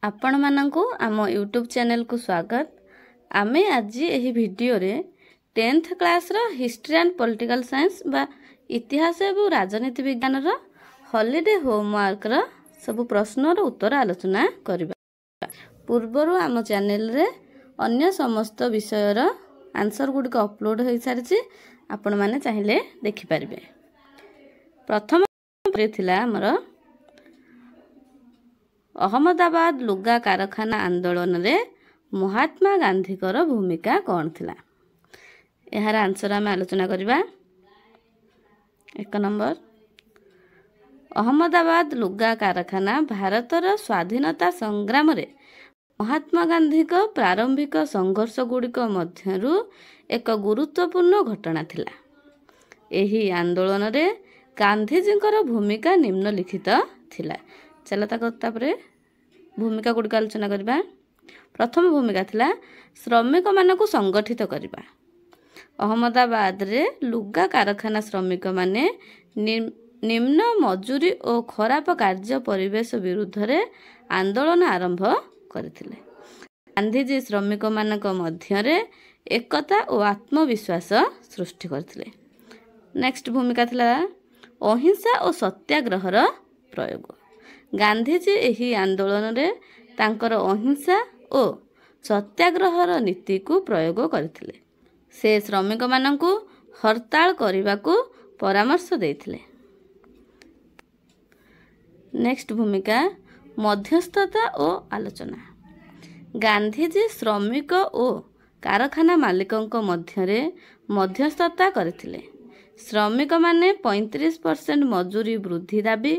आपण मानकु आम YouTube channel को स्वागत। आमे आज यही वीडियो रे 10th क्लास रो हिस्ट्री एंड पॉलिटिकल साइंस बा इतिहास एवं राजनीति विज्ञान रो हॉलिडे होमवर्क रो सब प्रश्न रो उत्तर आलोचना करबा। पूर्वरु आम चैनल रे अन्य समस्त विषय रो आंसर गुडी को अपलोड होई सारिछि, आपण माने चाहिले देखि परिबे। प्रथम थिला हमर अहमदाबाद लुगा कारखाना आंदोलन रे महात्मा गांधी कर भूमिका कौन थिला? यार आंसर आम आलोचना करबा। 1 नंबर, अहमदाबाद लुगा कारखाना भारतर स्वाधीनता संग्राम रे महात्मा गांधी को प्रारंभिक संघर्ष गुड़िक मध्यरु एक गुरुत्वपूर्ण घटना थिला। एही आंदोलन रे गांधीजींकर भूमिका निम्नलिखित थिला। चला तापरे भूमिका गुड़िक आलोचना करबा। प्रथम भूमिका थिला श्रमिक मानकु संगठित करबा। अहमदाबाद रे लुगा कारखाना श्रमिक माने निम्न मजूरी और खराब कार्य परिवेश विरुद्ध रे आंदोलन आरंभ करथिले। गांधीजी श्रमिक मानक मध्य रे एकता और आत्मविश्वास सृष्टि करथिले। नेक्स्ट भूमिका थिला अहिंसा और सत्याग्रह रो प्रयोग। गांधीजी एही आंदोलन रे तांकर अहिंसा और सत्याग्रह रो नीति को प्रयोग करथिले। से श्रमिक मानकु हड़ताल करबा को परामर्श देथिले। नेक्स्ट भूमिका मध्यस्थता और आलोचना। गांधीजी श्रमिक और कारखाना मालिकंक मध्य रे मध्यस्थता करथिले। श्रमिक माने 35% मजूरी वृद्धि दाबी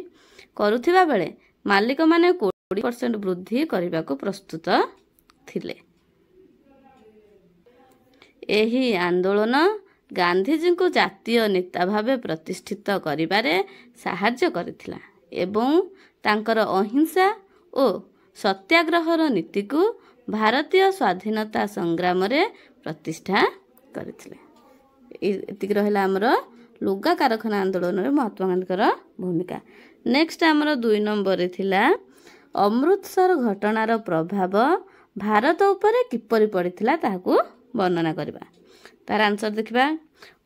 करुथिबा बेले मालिक माने 20% वृद्धि करबा को प्रस्तुत थिले। एही आंदोलन गांधीजी को जातीय नेता भावे प्रतिष्ठित करिबारे सहाय्य करथिला एवं तांकर अहिंसा और सत्याग्रहर नीति को भारतीय स्वाधीनता संग्राम रे प्रतिष्ठा करथिले। एतिक रहला हमर लुगा कारखाना आंदोलन रे महात्मा गांधीकर भूमिका। नेक्स्ट हमर 2 नंबर रे थिला अमृतसर घटनार प्रभाव भारत उपरे किपरि पड़िथिला ताहाकू वर्णना करबा। तार आंसर देखिबा।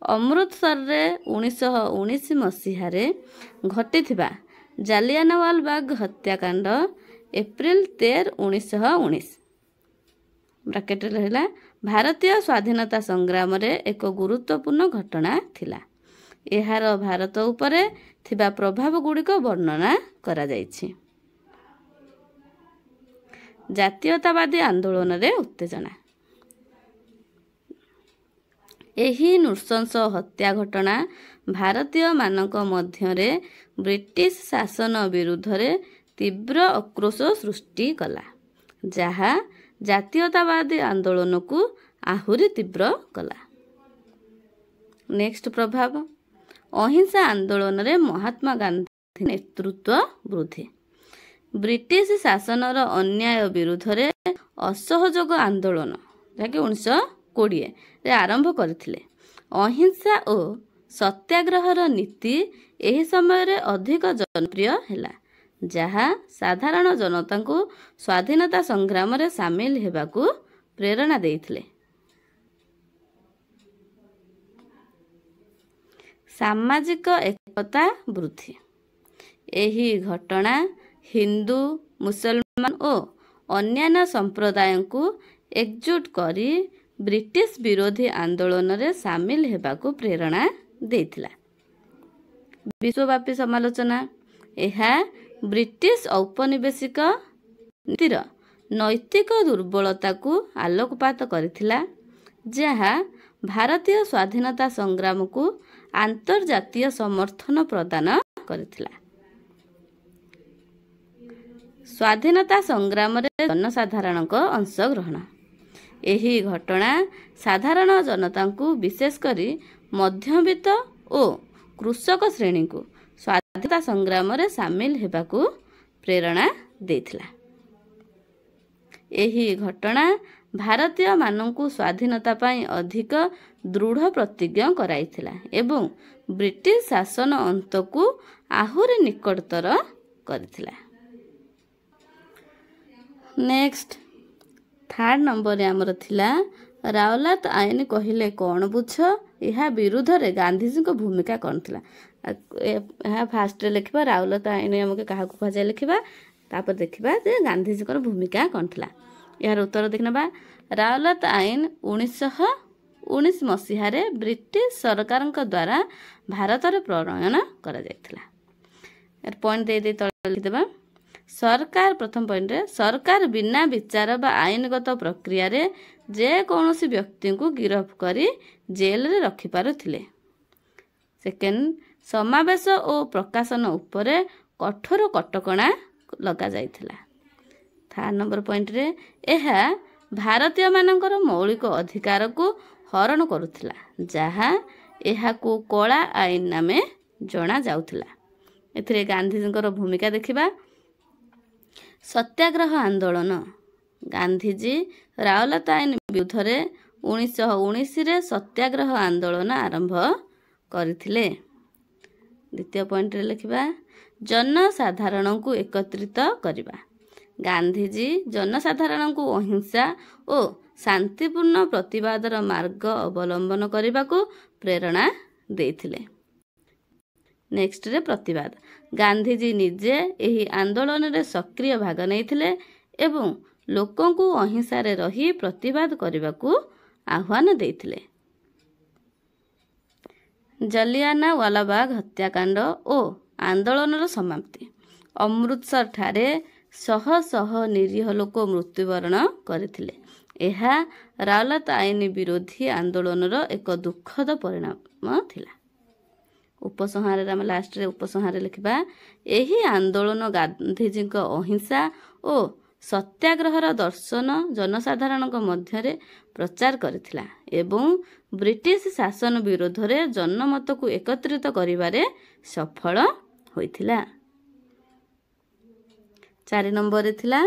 अमृतसर रे 1919 मसीहा रे घटिथिबा जालियानवाला बाग हत्याकांड एप्रिल 13, 1919 ब्रैकेट रहला भारतीय स्वाधीनता संग्राम रे एक गुरुत्वपूर्ण घटना थिला। एहार भारत उपरे थिबा प्रभाव गुडी को वर्णना करा जायछि। जातीयतावादी आंदोलन रे उत्तेजना। एही नृशंस हत्या घटना भारतीय मानक मध्य रे ब्रिटिश शासन विरुद्ध रे तीव्र आक्रोश सृष्टि कला, जहा जातीयतावादी आंदोलन को आहुरी तीव्र कला। नेक्स्ट प्रभाव अहिंसा आंदोलन रे महात्मा गांधी नेतृत्व वृद्धि। ब्रिटिश शासन रो अन्याय विरुद्ध रे असहयोग आंदोलन जाके 1920 रे आरंभ करथिले। अहिंसा और सत्याग्रहर नीति एही समय रे अधिक जनप्रिय हैला, जहा साधारण जनता को स्वाधीनता संग्राम रे शामिल हेबाकू प्रेरणा देइथिले। सामाजिक एकता वृद्धि। एही घटना हिंदू, मुसलमान और अन्य संप्रदाय को एकजुट करी ब्रिटिश विरोधी आंदोलन रे शामिल हेबाकू प्रेरणा देइथिला। विश्वव्यापी समालोचना। एहा ब्रिटिश औपनिवेशिक नीतिर नैतिक दुर्बलता को आलोकपात करथिला, जहा भारतीय स्वाधीनता संग्राम को अंतर्जातीय समर्थन प्रदान करथिला। स्वाधीनता संग्राम रे जनसाधारण को अंशग्रहण। एही घटना साधारण जनता को विशेष करी मध्यवित्त और कृषक श्रेणी को स्वाधीनता संग्राम रे शामिल हेबाकू प्रेरणा देथिला। एही घटना भारतीय मानकु स्वाधीनता पाई अधिक दृढ़ प्रतिज्ञा कराइथिला एवं ब्रिटिश शासन अंत को आहुरी निकटतर करथिला। नेक्स्ट थर्ड नंबर आमर थिला रावलात आईन कहले कौन बुझ यह विरुद्ध रे गांधीजी को भूमिका कौन थिला। फास्ट लिखा रावलात आईन आमके क्या कहुए लिखा तापर देखा जे गांधीजी भूमिका कौन थिला। यार उत्तर देखना रावलात आईन 1919 मसीह ब्रिटिश सरकार द्वारा भारत में प्रणयन करा जायतिला। यार पॉइंट दे लिखिदेबा सरकार प्रथम पॉइंट रे सरकार बिना विचार बा आईनगत प्रक्रिया रे जे कौनसी व्यक्ति को गिरफ करी जेल रे रखि पारुथिले। सेकेंड समावेश और प्रकाशन उपरे कठोर कटकणा लगा जायतिला। थर्ड नंबर पॉइंट रे एहा भारतीय मानकर मौलिक अधिकार को हरण करुथिला जहा एहाकू कला आईन नामे जना जाउथिला। एथिरे गांधीजींकर भूमिका देखिबा सत्याग्रह आंदोलन गांधीजी रावलात आईन विरुद्ध 1919 रे सत्याग्रह आंदोलन आरंभ करथिले। द्वितीय पॉइंट रे लिखिबा जनसाधारण को एकत्रित करिबा गांधीजी जनसाधारण को अहिंसा और शांतिपूर्ण प्रतिवादर मार्ग अवलंबन करने को प्रेरणा देथिले। नेक्स्ट रे प्रतिवाद गांधीजी निजे यही आंदोलन रे सक्रिय भाग नैथिले एवं लोकों को अहिंसा रे रही प्रतिवाद करने को आह्वान देथिले। जलियानवालाबाग हत्याकांड और आंदोलन समाप्ति अमृतसर ठारे शह शह निरीह लोक मृत्युवरण करथिले। एहा रावलात आईन विरोधी आंदोलन एक दुखद परिणाम थिला। उपसंहार लास्ट रे उपसंहार लिखा यही आंदोलन गांधीजी अहिंसा और सत्याग्रहर दर्शन जनसाधारण मध्य प्रचार करथिला एवं ब्रिटिश शासन विरोध रे जनमत को एकत्रित करिबारे सफल होइथिला। 4 नंबर थिला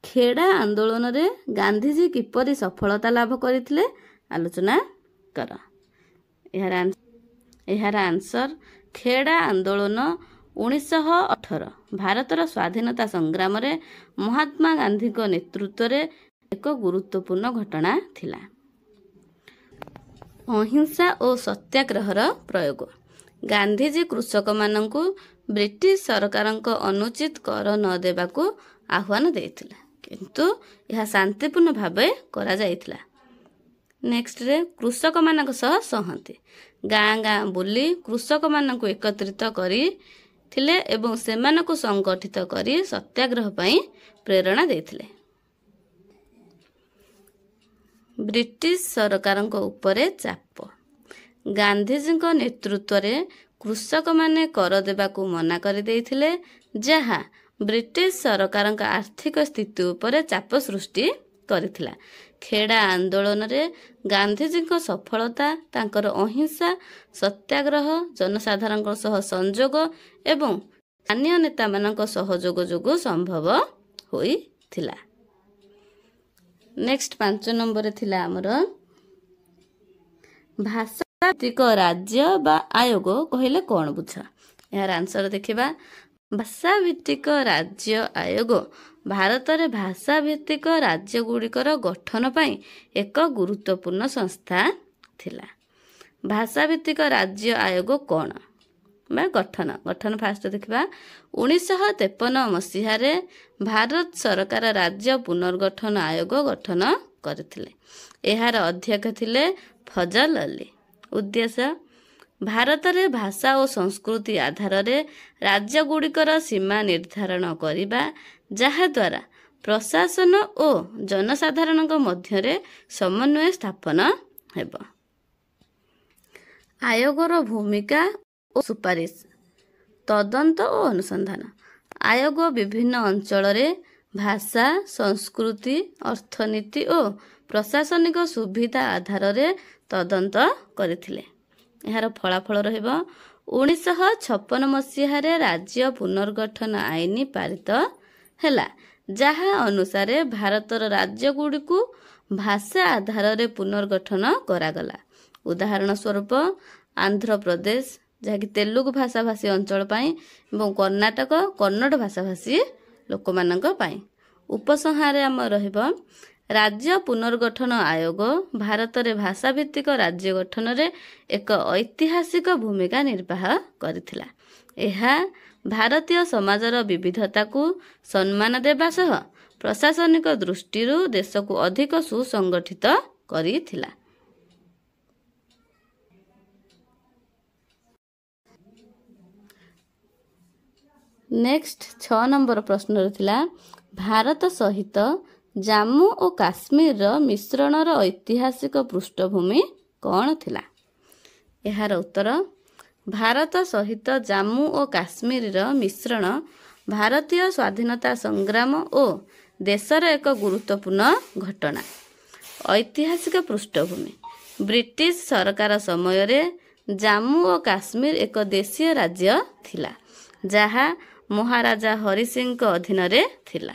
खेड़ा आंदोलन रे गांधीजी किपरि सफलता लाभ करथिले आलोचना कर। यार आंसर खेड़ा आंदोलन 1918 भारतर स्वाधीनता संग्राम रे महात्मा गांधी को नेतृत्व रे एक गुरुत्वपूर्ण घटना थिला। अहिंसा और सत्याग्रहर प्रयोग गांधीजी कृषक मानक ब्रिटिश सरकार अनुचित कर न देबाकू आह्वान देथिले किंतु यह शांतिपूर्ण भावे करा जायतिला। नेक्स्ट रे कृषक मानक सह सहमति गाँ गाँ बुली कृषक मानक एकत्रित करी थिले एवं सेमानकु संगठित करी सत्याग्रह पई प्रेरणा देथिले। ब्रिटिश सरकार उपरे चाप गांधीजी नेतृत्व रे कृषक माने कर देबाकू मना कर देथिले जहा ब्रिटिश सरकार आर्थिक स्थिति उपरे चाप सृष्टि करथिला। खेड़ा आंदोलन रे गांधीजी सफलता तांकर अहिंसा सत्याग्रह जनसाधारण सह संयोग एवं स्थानीय नेता मानक सहयोग जोगु संभव होइथिला। नेक्स्ट 5 नंबर थिला हमर भाषाभित्तिक राज्य बा आयोग कहले कौन बुझ। यार आंसर देखिबा भाषाभित्तिक राज्य आयोग भारत में भाषाभित्तिक राज्य गुड़िकर गठन पाई एक गुरुत्वपूर्ण संस्था थिला। भाषाभित्तिक राज्य आयोग कौन गठन गठन फास्ट देखा 1953 मसीह भारत सरकार राज्य पुनर्गठन आयोग गठन करथिले। एहार अध्यक्ष थिले फजल अली। उद्देश्य भारत में भाषा और संस्कृति आधार रे राज्य गुड़िकर सीमा निर्धारण करिबा जहाद्वारा प्रशासन और जनसाधारण मध्य समन्वय स्थापन हेब। आयोगर भूमिका और सुपारिश तदंत और अनुसंधान आयोग विभिन्न अंचल रे भाषा संस्कृति अर्थनीति और प्रशासनिक सुविधा आधार रे तदंत करथिले। यार फलाफल रहिबो 1956 मसीह राज्य पुनर्गठन आईन पारित हैला जहा अनुसार भारतर राज्य गुड़ी को भाषा आधार रे पुनर्गठन करागला। उदाहरण स्वरूप आंध्र प्रदेश जहाँकि तेलुगु भाषा भाषी अंचल पाई एवं कर्णाटक कन्नड़ भाषा भाषी लोक मानक पाई उपसंहारे आम रहिब राज्य पुनर्गठन आयोग भारत में भाषाभित्तिक राज्य गठन में एक ऐतिहासिक भूमिका निर्वाह करथिला। एहा भारतीय समाजर विविधता को सम्मान देबा सह प्रशासनिक दृष्टि देश को अधिक सुसंगठित करिथिला। नेक्स्ट 6 नंबर प्रश्न रथिला भारत सहित जम्मू और काश्मीर मिश्रणर ऐतिहासिक पृष्ठभूमि कौन थिला? एहार उत्तर भारत सहित जम्मू और काश्मीर मिश्रण भारतीय स्वाधीनता संग्राम और देशर एक गुरुत्वपूर्ण घटना। ऐतिहासिक पृष्ठभूमि ब्रिटिश सरकार समय रे जम्मू और काश्मीर एक देशीय राज्य थिला जहा महाराजा हरि सिंह अधीन रे थिला।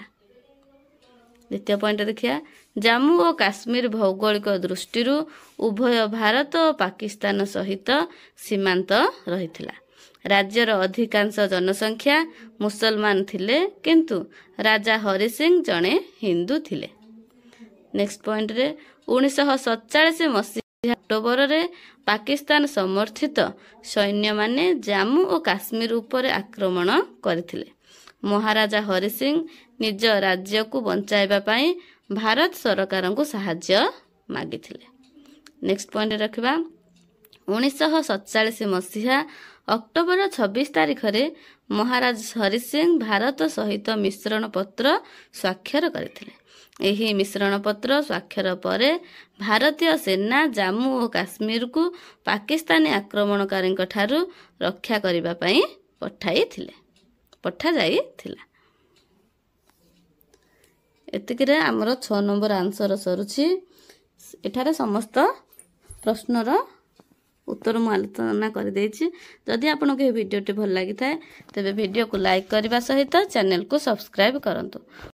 द्वितीय पॉइंट देखिए जम्मू और काश्मीर भौगोलिक दृष्टि उभय भारत और पाकिस्तान सहित सीमांत रहिथिला। राज्यर अधिकांश जनसंख्या मुसलमान थिले किंतु राजा हरि सिंह जड़े हिंदू थिले। नेक्स्ट पॉइंट रे 1947 मसीहा अक्टोबर रे पाकिस्तान समर्थित सैन्य माने जम्मू और काश्मीर उपर आक्रमण करथिले। महाराजा हरि सिंह निज राज्य को बंचाइबा पाई भारत सरकार को साहाय्य मागिथिले। नेक्स्ट पॉइंट रखिबा 1947 मसीहा अक्टोबर 26 तारिख रे महाराजा हरि सिंह भारत सहित मिश्रण पत्र स्वाक्षर करथिले। एही मिश्रण पत्र स्वाक्षर परे भारतीय सेना जम्मू और काश्मीर को पाकिस्तानी आक्रमणकारी ठारू रक्षा करिबा पई पठा जाइथिला। एतिकिरे आमर 6 नंबर आंसर सरुछि। एठारे समस्त प्रश्नर उत्तर मु आलोचना कर देछि। जदि आपनको ये वीडियोटी भल लागि थाए तेबे वीडियो को लाइक करबा सहित चैनल को सब्सक्राइब करंतु।